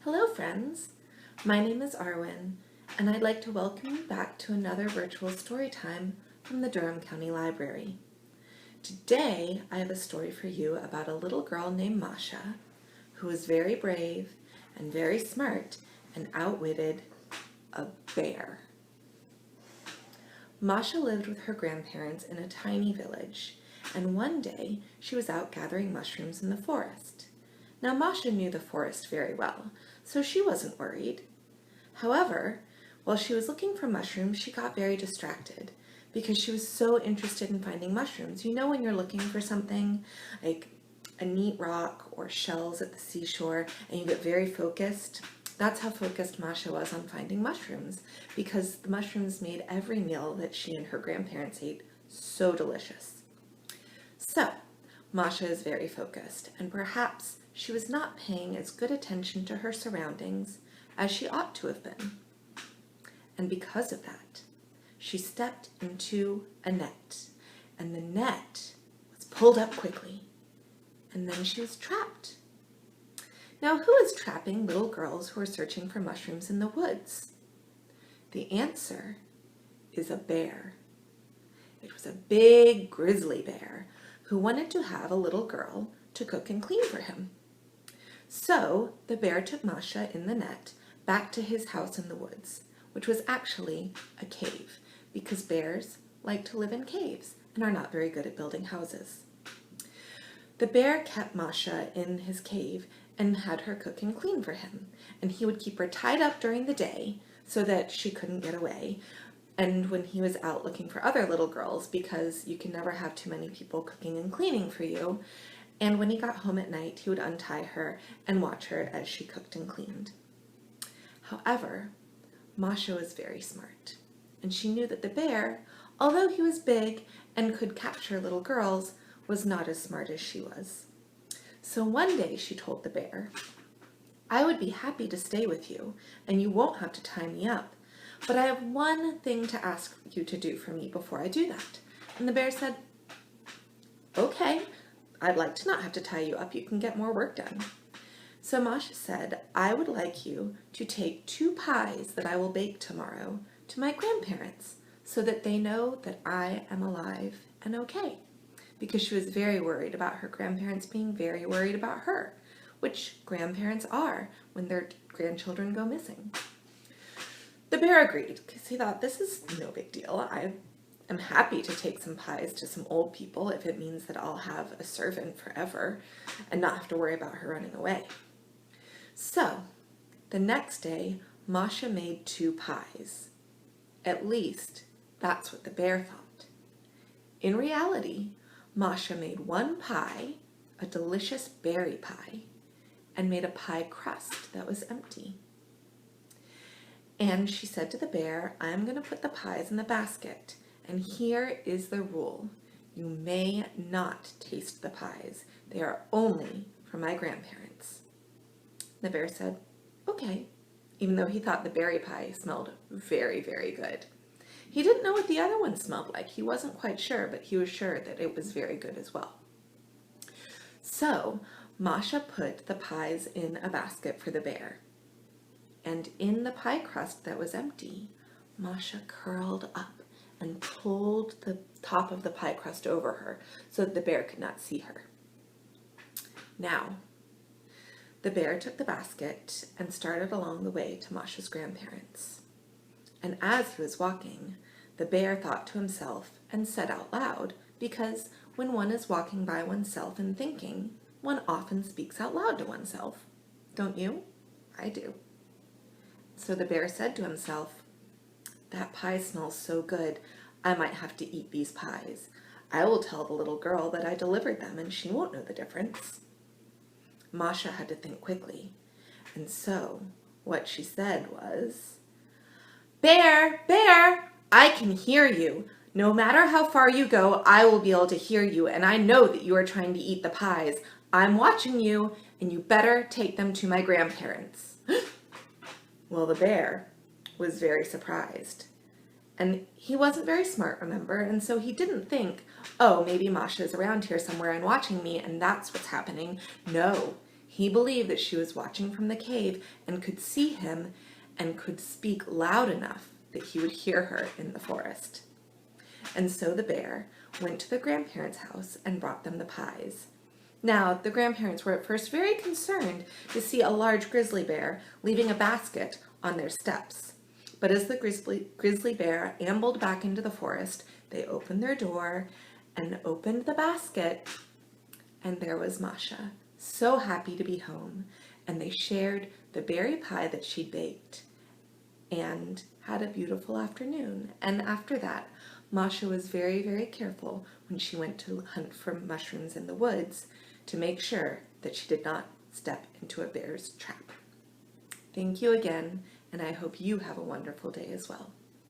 Hello friends, my name is Arwen and I'd like to welcome you back to another virtual story time from the Durham County Library. Today I have a story for you about a little girl named Masha who was very brave and very smart and outwitted a bear. Masha lived with her grandparents in a tiny village, and one day she was out gathering mushrooms in the forest. Now Masha knew the forest very well, so she wasn't worried. However, while she was looking for mushrooms, she got very distracted because she was so interested in finding mushrooms. You know when you're looking for something like a neat rock or shells at the seashore and you get very focused? That's how focused Masha was on finding mushrooms, because the mushrooms made every meal that she and her grandparents ate so delicious. So, Masha is very focused, and perhaps she was not paying as good attention to her surroundings as she ought to have been. And because of that, she stepped into a net, and the net was pulled up quickly, and then she was trapped. Now, who is trapping little girls who are searching for mushrooms in the woods? The answer is a bear. It was a big grizzly bear who wanted to have a little girl to cook and clean for him. So the bear took Masha in the net back to his house in the woods, which was actually a cave, because bears like to live in caves and are not very good at building houses. The bear kept Masha in his cave and had her cook and clean for him, and he would keep her tied up during the day so that she couldn't get away, and when he was out looking for other little girls, because you can never have too many people cooking and cleaning for you, and when he got home at night, he would untie her and watch her as she cooked and cleaned. However, Masha was very smart, and she knew that the bear, although he was big and could capture little girls, was not as smart as she was. So one day she told the bear, "I would be happy to stay with you, and you won't have to tie me up, but I have one thing to ask you to do for me before I do that." And the bear said, "Okay, I'd like to not have to tie you up. You can get more work done." So Masha said, "I would like you to take 2 pies that I will bake tomorrow to my grandparents so that they know that I am alive and okay," because she was very worried about her grandparents being very worried about her, which grandparents are when their grandchildren go missing. The bear agreed because he thought, this is no big deal. I'm happy to take some pies to some old people if it means that I'll have a servant forever and not have to worry about her running away. So, the next day, Masha made 2 pies. At least, that's what the bear thought. In reality, Masha made 1 pie, a delicious berry pie, and made a pie crust that was empty. And she said to the bear, "I'm going to put the pies in the basket. And here is the rule. You may not taste the pies. They are only for my grandparents." The bear said, "Okay," even though he thought the berry pie smelled very, very good. He didn't know what the other one smelled like. He wasn't quite sure, but he was sure that it was very good as well. So Masha put the pies in a basket for the bear. And in the pie crust that was empty, Masha curled up and pulled the top of the pie crust over her so that the bear could not see her. Now, the bear took the basket and started along the way to Masha's grandparents. And as he was walking, the bear thought to himself and said out loud, because when one is walking by oneself and thinking, one often speaks out loud to oneself. Don't you? I do. So the bear said to himself, "That pie smells so good, I might have to eat these pies. I will tell the little girl that I delivered them and she won't know the difference." Masha had to think quickly, and so what she said was, "Bear, bear, I can hear you. No matter how far you go, I will be able to hear you, and I know that you are trying to eat the pies. I'm watching you, and you better take them to my grandparents." Well, the bear was very surprised. And he wasn't very smart, remember? And so he didn't think, oh, maybe Masha's around here somewhere and watching me, and that's what's happening. No, He believed that she was watching from the cave and could see him and could speak loud enough that he would hear her in the forest. And so the bear went to the grandparents' house and brought them the pies. Now, the grandparents were at first very concerned to see a large grizzly bear leaving a basket on their steps. But as the grizzly bear ambled back into the forest, they opened their door and opened the basket, and there was Masha, so happy to be home, and they shared the berry pie that she'd baked and had a beautiful afternoon. And after that, Masha was very, very careful when she went to hunt for mushrooms in the woods to make sure that she did not step into a bear's trap. Thank you again, and I hope you have a wonderful day as well.